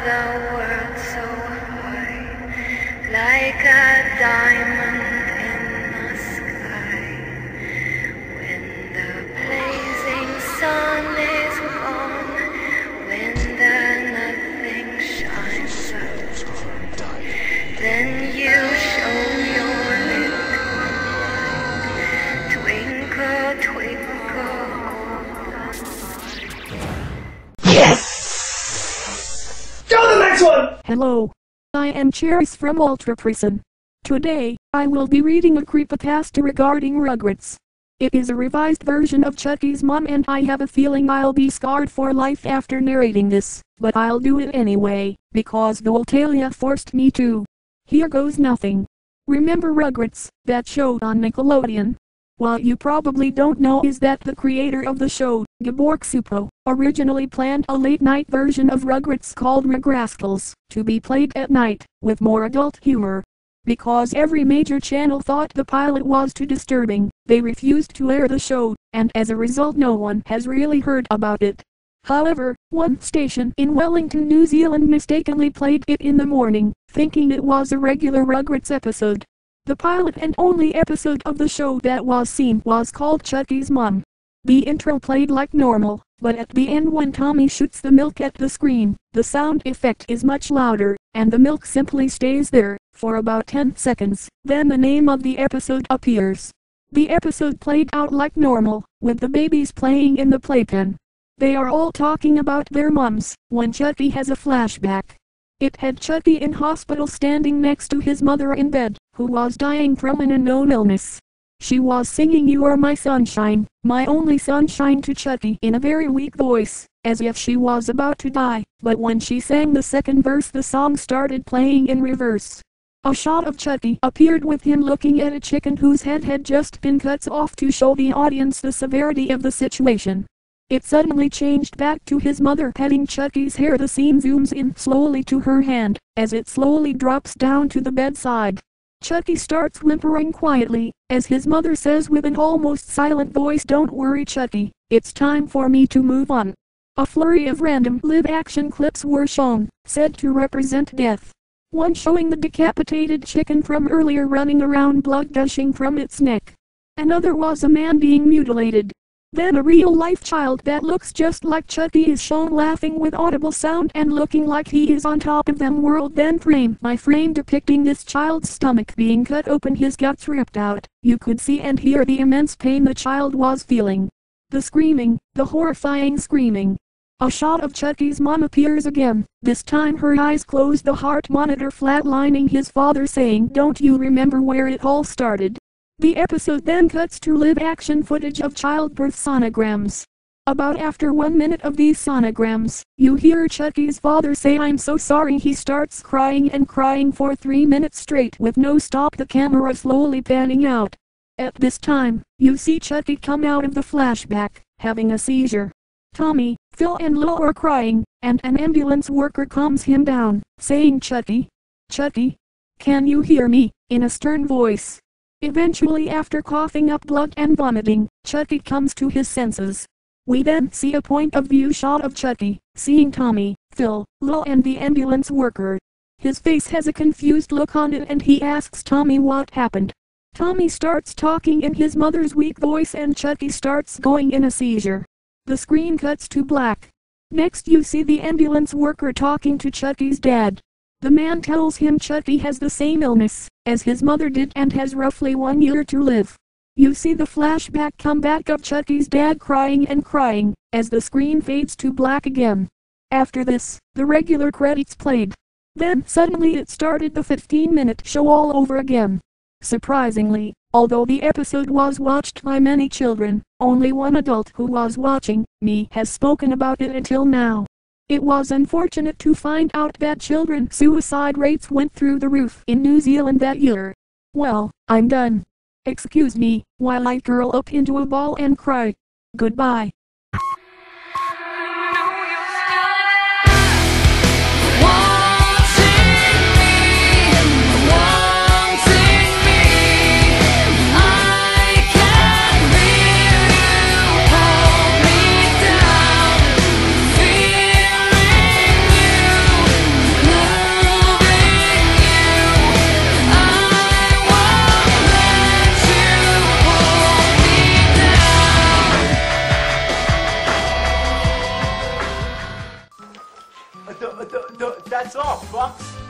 the world so high, like a diamond in the sky. When the blazing sun is gone, when the nothing shines out, then you show your little light. Twinkle, twinkle. Hello. I am Cherice from Ultraprison. Today, I will be reading a creepypasta regarding Rugrats. It is a revised version of Chuckie's mom and I have a feeling I'll be scarred for life after narrating this, but I'll do it anyway, because Voltalia forced me to. Here goes nothing. Remember Rugrats, that show on Nickelodeon? What you probably don't know is that the creator of the show, Gabor Ksupo, originally planned a late-night version of Rugrats called Rugrascals, to be played at night, with more adult humor. Because every major channel thought the pilot was too disturbing, they refused to air the show, and as a result no one has really heard about it. However, one station in Wellington, New Zealand mistakenly played it in the morning, thinking it was a regular Rugrats episode. The pilot and only episode of the show that was seen was called Chuckie's Mom. The intro played like normal, but at the end when Tommy shoots the milk at the screen, the sound effect is much louder, and the milk simply stays there, for about 10 seconds, then the name of the episode appears. The episode played out like normal, with the babies playing in the playpen. They are all talking about their moms, when Chuckie has a flashback. It had Chuckie in hospital standing next to his mother in bed, who was dying from an unknown illness. She was singing "You Are My Sunshine, My Only Sunshine" to Chuckie in a very weak voice, as if she was about to die, but when she sang the second verse the song started playing in reverse. A shot of Chuckie appeared with him looking at a chicken whose head had just been cut off to show the audience the severity of the situation. It suddenly changed back to his mother petting Chuckie's hair. The scene zooms in slowly to her hand, as it slowly drops down to the bedside. Chuckie starts whimpering quietly, as his mother says with an almost silent voice, "Don't worry Chuckie, it's time for me to move on." A flurry of random live-action clips were shown, said to represent death. One showing the decapitated chicken from earlier running around, blood gushing from its neck. Another was a man being mutilated. Then a real-life child that looks just like Chuckie is shown laughing with audible sound and looking like he is on top of them. World then frame by frame depicting this child's stomach being cut open, his guts ripped out. You could see and hear the immense pain the child was feeling. The screaming, the horrifying screaming. A shot of Chuckie's mom appears again, this time her eyes closed, the heart monitor flatlining, his father saying, "Don't you remember where it all started?" The episode then cuts to live-action footage of childbirth sonograms. About after 1 minute of these sonograms, you hear Chuckie's father say, "I'm so sorry." He starts crying and crying for 3 minutes straight with no stop, the camera slowly panning out. At this time, you see Chuckie come out of the flashback, having a seizure. Tommy, Phil and Lil are crying, and an ambulance worker calms him down, saying, "Chuckie? Chuckie? Can you hear me?" in a stern voice. Eventually, after coughing up blood and vomiting, Chuckie comes to his senses. We then see a point of view shot of Chuckie, seeing Tommy, Phil, Lil and the ambulance worker. His face has a confused look on it and he asks Tommy what happened. Tommy starts talking in his mother's weak voice and Chuckie starts going in a seizure. The screen cuts to black. Next you see the ambulance worker talking to Chuckie's dad. The man tells him Chuckie has the same illness as his mother did and has roughly 1 year to live. You see the flashback come back of Chuckie's dad crying and crying, as the screen fades to black again. After this, the regular credits played. Then suddenly it started the 15-minute show all over again. Surprisingly, although the episode was watched by many children, only one adult who was watching, me, has spoken about it until now. It was unfortunate to find out that children suicide rates went through the roof in New Zealand that year. Well, I'm done. Excuse me, while I curl up into a ball and cry. Goodbye. that's all, fucks.